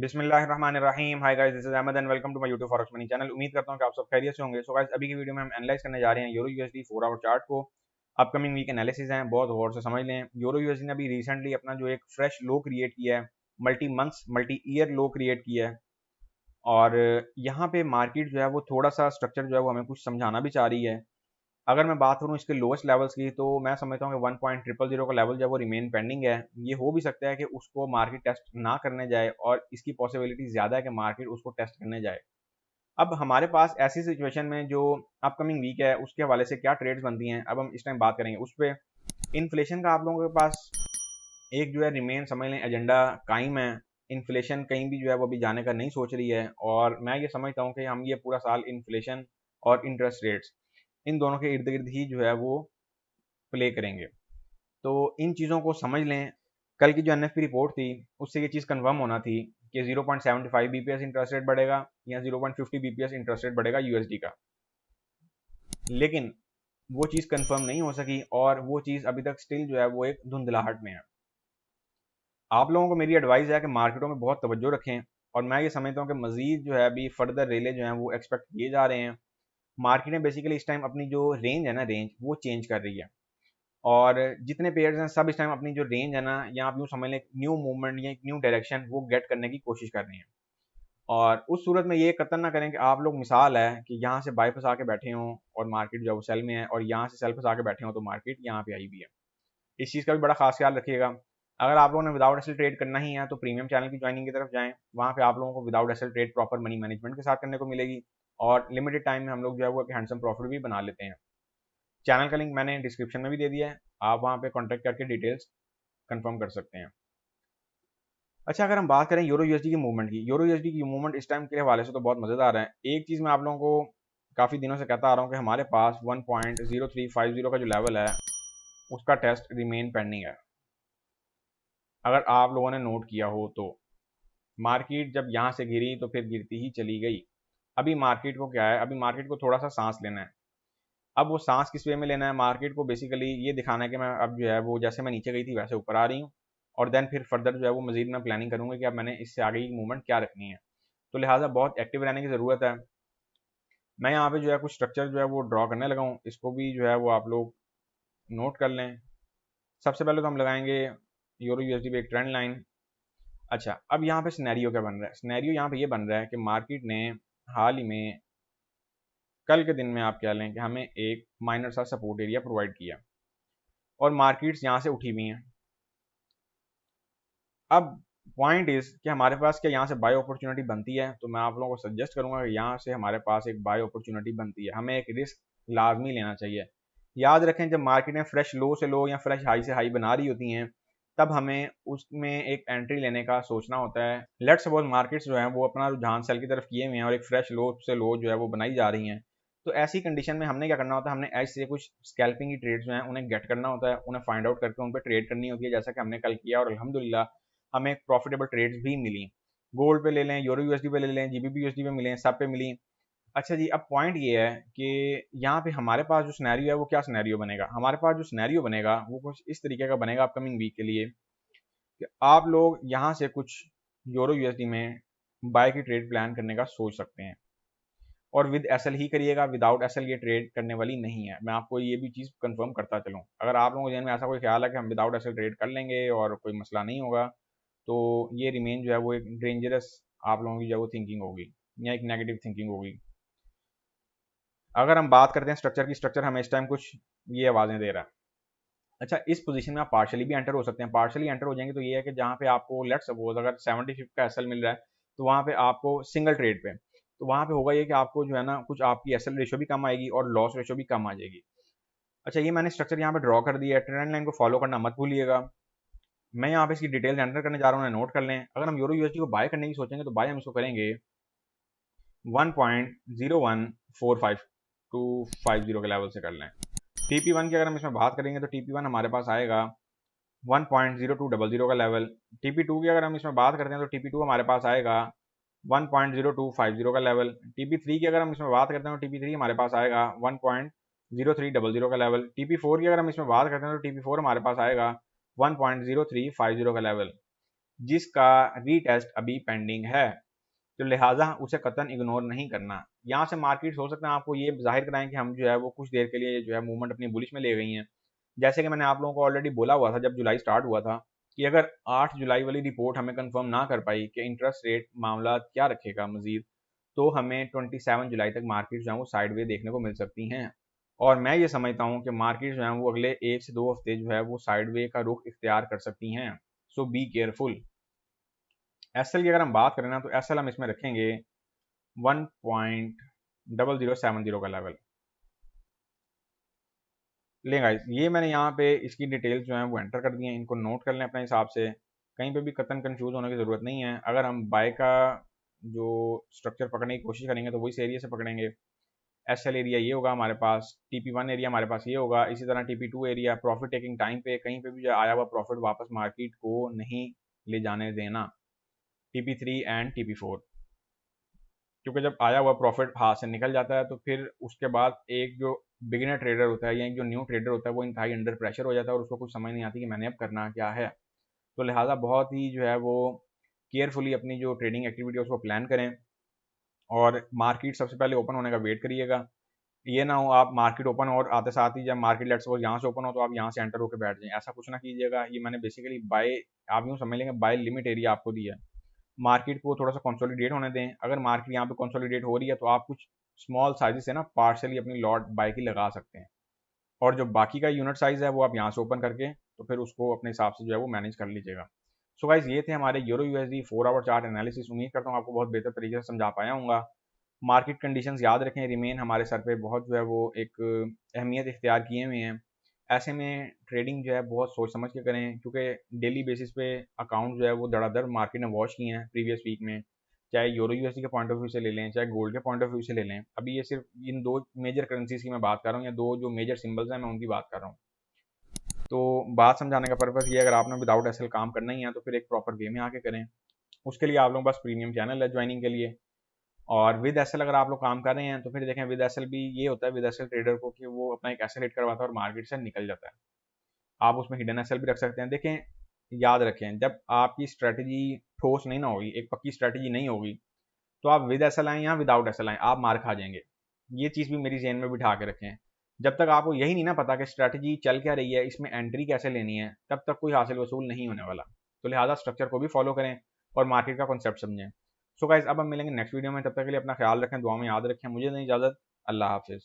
बिस्मिल्लाहिर्रहमानिर्रहीम। Hi guys, this is Ahmed and welcome to my YouTube forex money channel. उम्मीद करता हूं कि आप सब खैरियत से होंगे। सो गाइस, अभी की वीडियो में हम एनालाइज करने जा रहे हैं यूरो यूएसडी 4 आवर चार्ट को। अपकमिंग वीक एनालिसिस है, बहुत गौर से समझ लें। यूरो यूएसडी ने अभी रिसेंटली अपना जो एक फ्रेश लो क्रिएट किया है, मल्टी मंथ्स मल्टी ईयर लो क्रिएट किया है। और यहाँ पे मार्केट जो है वो थोड़ा सा स्ट्रक्चर जो है वो हमें कुछ समझाना भी चाह रही है। अगर मैं बात करूँ इसके लोएस्ट लेवल्स की, तो मैं समझता हूँ कि 1.000 का लेवल जो है वो रिमेन पेंडिंग है। ये हो भी सकता है कि उसको मार्केट टेस्ट ना करने जाए, और इसकी पॉसिबिलिटी ज़्यादा है कि मार्केट उसको टेस्ट करने जाए। अब हमारे पास ऐसी सिचुएशन में जो अपकमिंग वीक है उसके हवाले से क्या ट्रेड्स बनती हैं, अब हम इस टाइम बात करेंगे उस पर। इन्फ्लेशन का आप लोगों के पास एक जो है रिमेन समझ लें एजेंडा कायम है। इन्फ्लेशन कहीं भी जो है वो अभी जाने का नहीं सोच रही है, और मैं ये समझता हूँ कि हम ये पूरा साल इन्फ्लेशन और इंटरेस्ट रेट्स इन दोनों के इर्द गिर्द ही जो है वो प्ले करेंगे। तो इन चीज़ों को समझ लें। कल की जो एनएफपी रिपोर्ट थी उससे ये चीज़ कंफर्म होना थी कि 0.75 बीपीएस इंटरेस्ट रेट बढ़ेगा या 0.50 बीपीएस इंटरेस्ट रेट बढ़ेगा यूएसडी का। लेकिन वो चीज़ कंफर्म नहीं हो सकी, और वो चीज़ अभी तक स्टिल जो है वो एक धुंधलाहट में है। आप लोगों को मेरी एडवाइस है कि मार्केटों में बहुत तवज्जो रखें, और मैं ये समझता हूँ कि मजीद जो है अभी फर्दर रेले जो हैं वो एक्सपेक्ट किए जा रहे हैं। मार्केट में बेसिकली इस टाइम अपनी जो रेंज है ना, रेंज वो चेंज कर रही है। और जितने पेयर्स हैं सब इस टाइम अपनी जो रेंज है ना, या आप यूँ समझ लें न्यू मूवमेंट या एक न्यू डायरेक्शन वो गेट करने की कोशिश कर रहे हैं। और उस सूरत में ये कतन ना करें कि आप लोग, मिसाल है कि यहाँ से बाई फंसा के बैठे हों और मार्केट जो है वो सेल में है, और यहाँ से सेल फंसा के बैठे हों तो मार्केट यहाँ पे आई भी है। इस चीज़ का भी बड़ा खास ख्याल रखिएगा। अगर आप लोगों ने विदाउट एसल ट्रेड करना ही है तो प्रीमियम चैनल की ज्वाइनिंग की तरफ जाएं। वहाँ पे आप लोगों को without acyl trade proper money management के साथ करने को मिलेगी, और लिमिटेड टाइम में हम लोग जो है वो एक हैंडसम प्रॉफिट भी बना लेते हैं। चैनल का लिंक मैंने डिस्क्रिप्शन में भी दे दिया है, आप वहाँ पे कॉन्टैक्ट करके डिटेल्स कंफर्म कर सकते हैं। अच्छा, अगर हम बात करें यूरो यूएसडी की मूवमेंट की, यूरो यूएसडी की मूवमेंट इस टाइम के हवाले से तो बहुत मज़ेदार है। एक चीज़ मैं आप लोगों को काफ़ी दिनों से कहता आ रहा हूँ कि हमारे पास 1.0350 का जो लेवल है उसका टेस्ट रिमेन पेंडिंग है। अगर आप लोगों ने नोट किया हो तो मार्केट जब यहाँ से गिरी तो फिर गिरती ही चली गई। अभी मार्केट को क्या है, अभी मार्केट को थोड़ा सा सांस लेना है। अब वो सांस किस वे में लेना है, मार्केट को बेसिकली ये दिखाना है कि मैं अब जो है वो जैसे मैं नीचे गई थी वैसे ऊपर आ रही हूँ, और देन फिर फर्दर जो है वो मजीद मैं प्लानिंग करूंगा कि अब मैंने इससे आगे की मूवमेंट क्या रखनी है। तो लिहाजा बहुत एक्टिव रहने की ज़रूरत है। मैं यहाँ पे जो है कुछ स्ट्रक्चर जो है वो ड्रॉ करने लगा हूँ, इसको भी जो है वो आप लोग नोट कर लें। सबसे पहले तो हम लगाएंगे यूरो यूएसडी पे एक ट्रेंड लाइन। अच्छा, अब यहाँ पे सिनेरियो क्या बन रहा है, सिनेरियो यहाँ पे ये बन रहा है कि मार्केट ने हाल ही में, कल के दिन में आप कह लें कि हमें एक माइनर सा सपोर्ट एरिया प्रोवाइड किया, और मार्केट्स यहाँ से उठी हुई हैं। अब पॉइंट इज कि हमारे पास क्या यहाँ से बाय अपॉर्चुनिटी बनती है, तो मैं आप लोगों को सजेस्ट करूंगा कि यहाँ से हमारे पास एक बाय अपॉर्चुनिटी बनती है, हमें एक रिस्क लाजमी लेना चाहिए। याद रखें, जब मार्केटें फ्रेश लो से लो या फ्रेश हाई से हाई बना रही होती हैं, तब हमें उसमें एक एंट्री लेने का सोचना होता है। लेट्स सपोज मार्केट्स जो है वो अपना रुझान सेल की तरफ किए हुए हैं और एक फ्रेश लो से लो जो है वो बनाई जा रही हैं। तो ऐसी कंडीशन में हमने क्या करना होता है, हमने ऐसे कुछ स्कैल्पिंग की ट्रेड्स जो हैं उन्हें गेट करना होता है, उन्हें फाइंड आउट करके उन पर ट्रेड करनी होती है, जैसा कि हमने कल किया और अल्हम्दुलिल्लाह हमें प्रॉफिटेबल ट्रेड्स भी मिली। गोल्ड पे ले लें, यूरो यूएसडी पे ले लें, जीबीपी यूएसडी पे मिले, सब पे मिली। अच्छा जी, अब पॉइंट ये है कि यहाँ पे हमारे पास जो सिनेरियो है वो क्या सिनेरियो बनेगा, हमारे पास जो सिनेरियो बनेगा वो कुछ इस तरीके का बनेगा अपकमिंग वीक के लिए कि आप लोग यहाँ से कुछ यूरो यूएसडी में बाय की ट्रेड प्लान करने का सोच सकते हैं, और विद एसएल ही करिएगा, विदाउट एसएल ये ट्रेड करने वाली नहीं है। मैं आपको ये भी चीज़ कंफर्म करता चलूँ। अगर आप लोगों के जहन में ऐसा कोई ख्याल है कि हम विदाउट एसएल ट्रेड कर लेंगे और कोई मसला नहीं होगा, तो ये रिमेन जो है वो एक डेंजरस आप लोगों की जो है वो थिंकिंग होगी, या एक नेगेटिव थिंकिंग होगी। अगर हम बात करते हैं स्ट्रक्चर की, स्ट्रक्चर हमें इस टाइम कुछ ये आवाज़ें दे रहा है। अच्छा, इस पोजीशन में आप पार्शली भी एंटर हो सकते हैं। पार्शली एंटर हो जाएंगे तो ये है कि जहाँ पे आपको लेट सपोज अगर 75 का एसएल मिल रहा है, तो वहाँ पे आपको सिंगल ट्रेड पे, तो वहाँ पे होगा ये कि आपको जो है ना कुछ आपकी एसएल रेशो भी कम आएगी और लॉस रेशो भी कम आ जाएगी। अच्छा, ये मैंने स्ट्रक्चर यहाँ पे ड्रॉ कर दिया है, ट्रेंड लाइन को फॉलो करना मत भूलिएगा। मैं यहाँ पे इसकी डिटेल्स एंटर करने जा रहा हूँ, नोट कर लें। अगर हम यूरो यूएसडी को बाय करने की सोचेंगे तो बाय हम इसको करेंगे 1.0145250 के लेवल से कर लें। TP1 की अगर हम इसमें बात करेंगे तो TP1 हमारे पास आएगा 1.0200 का लेवल। TP2 की अगर हम इसमें बात करते हैं तो TP2 हमारे पास आएगा 1.0250 का लेवल। TP3 की अगर हम इसमें बात करते हैं तो TP3 हमारे पास आएगा 1.0300 का लेवल। TP4 की अगर हम इसमें बात करते हैं तो TP4 हमारे पास आएगा 1.0350 का लेवल। जिसका रीटेस्ट अभी पेंडिंग है, तो लिहाजा उसे कतन इग्नोर नहीं करना। यहाँ से मार्केट हो सकता है आपको ये ज़ाहिर कराएं कि हम जो है वो कुछ देर के लिए जो है मूवमेंट अपनी बुलिश में ले गई हैं। जैसे कि मैंने आप लोगों को ऑलरेडी बोला हुआ था जब जुलाई स्टार्ट हुआ था कि अगर 8 जुलाई वाली रिपोर्ट हमें कंफर्म ना कर पाई कि इंटरेस्ट रेट मामला क्या रखेगा मजीद, तो हमें 27 जुलाई तक मार्केट जो है वो साइडवे देखने को मिल सकती हैं। और मैं ये समझता हूँ कि मार्केट जो है वो अगले 1 से 2 हफ्ते जो है वो साइडवे का रुख इख्तियार कर सकती हैं। सो बी केयरफुल। एसएल की अगर हम बात करें ना, तो एसएल हम इसमें रखेंगे 1.0070 का लेवल। ले गाइस, ये मैंने यहाँ पे इसकी डिटेल्स जो हैं वो एंटर कर दी हैं, इनको नोट कर लें अपने हिसाब से। कहीं पे भी कतन कंफ्यूज होने की ज़रूरत नहीं है। अगर हम बाय का जो स्ट्रक्चर पकड़ने की कोशिश करेंगे तो वो इस एरिया से पकड़ेंगे। एसएल एरिया ये होगा हमारे पास, टीपी1 एरिया हमारे पास ये होगा, इसी तरह टीपी2 एरिया। प्रॉफिट टेकिंग टाइम पे कहीं पे भी जो आया हुआ प्रॉफिट वापस मार्केट को नहीं ले जाने देना। टीपी3 एंड टीपी4, क्योंकि जब आया हुआ प्रॉफिट हाथ से निकल जाता है तो फिर उसके बाद एक जो बिगिनर ट्रेडर होता है या एक जो न्यू ट्रेडर होता है वो इंतहाई अंडर प्रेशर हो जाता है और उसको कुछ समझ नहीं आती कि मैंने अब करना क्या है। तो लिहाजा बहुत ही जो है वो केयरफुली अपनी जो ट्रेडिंग एक्टिविटी है उसको प्लान करें और मार्केट सबसे पहले ओपन होने का वेट करिएगा। ये ना हो आप मार्केट ओपन और आते साथ ही जब मार्केट लेट्स सपोज यहाँ से ओपन हो तो आप यहाँ से एंटर होकर बैठ जाएं, ऐसा कुछ ना कीजिएगा। ये मैंने बेसिकली बाय, आप यूँ समझ लेंगे बाय लिमिट एरिया आपको दिया है। मार्केट को थोड़ा सा कंसोलिडेट होने दें। अगर मार्केट यहाँ पे कंसोलिडेट हो रही है तो आप कुछ स्मॉल साइज से ना पार्शली अपनी लॉट बाय की लगा सकते हैं, और जो बाकी का यूनिट साइज है वो आप यहाँ से ओपन करके तो फिर उसको अपने हिसाब से जो है वो मैनेज कर लीजिएगा। सो गाइस, ये थे हमारे euro USD 4 our chart analysis. उम्मीद करता हूँ आपको बहुत बेहतर तरीके से समझा पाया हूँ। मार्केट कंडीशंस याद रखें, रिमेन हमारे सर पे बहुत जो है वो एक अहमियत इख्तियार किए हुए हैं। ऐसे में ट्रेडिंग जो है बहुत सोच समझ के करें, क्योंकि डेली बेसिस पे अकाउंट जो है वो धड़ाधड़ मार्केट ने वॉच किए हैं प्रीवियस वीक में। चाहे यूरो यूएसडी के पॉइंट ऑफ व्यू से ले लें, चाहे गोल्ड के पॉइंट ऑफ व्यू से ले लें। अभी ये सिर्फ इन दो मेजर करेंसीज की मैं बात कर रहा हूँ, या दो जो मेजर सिंबल्स हैं मैं उनकी बात कर रहा हूँ। तो बात समझाने का पर्पज़ ये, अगर आपने विदाउट एसएल काम करना ही है तो फिर एक प्रॉपर वे में आके करें। उसके लिए आप लोगों के पास प्रीमियम चैनल है ज्वाइनिंग के लिए। और विद एसएल अगर आप लोग काम कर रहे हैं तो फिर देखें, विद एसएल भी ये होता है विद एसएल ट्रेडर को कि वो अपना एक एसएल हिट करवाता है और मार्केट से निकल जाता है। आप उसमें हिडन एसएल भी रख सकते हैं। देखें, याद रखें, जब आपकी स्ट्रेटजी ठोस नहीं ना होगी, एक पक्की स्ट्रेटजी नहीं होगी, तो आप विद एसएल आएँ या विदाउट एसएल आएँ आप मार खा जाएंगे। ये चीज़ भी मेरी जेन में बिठा के रखें। जब तक आपको यही नहीं ना पता कि स्ट्रेटजी चल क्या रही है, इसमें एंट्री कैसे लेनी है, तब तक कोई हासिल वसूल नहीं होने वाला। तो लिहाजा स्ट्रक्चर को भी फॉलो करें और मार्केट का कॉन्सेप्ट समझें। सो गाइस, अब हम मिलेंगे नेक्स्ट वीडियो में, तब तक के लिए अपना ख्याल रखें, दुआ में याद रखें। मुझे नहीं इजाज़त, अल्लाह हाफिज़।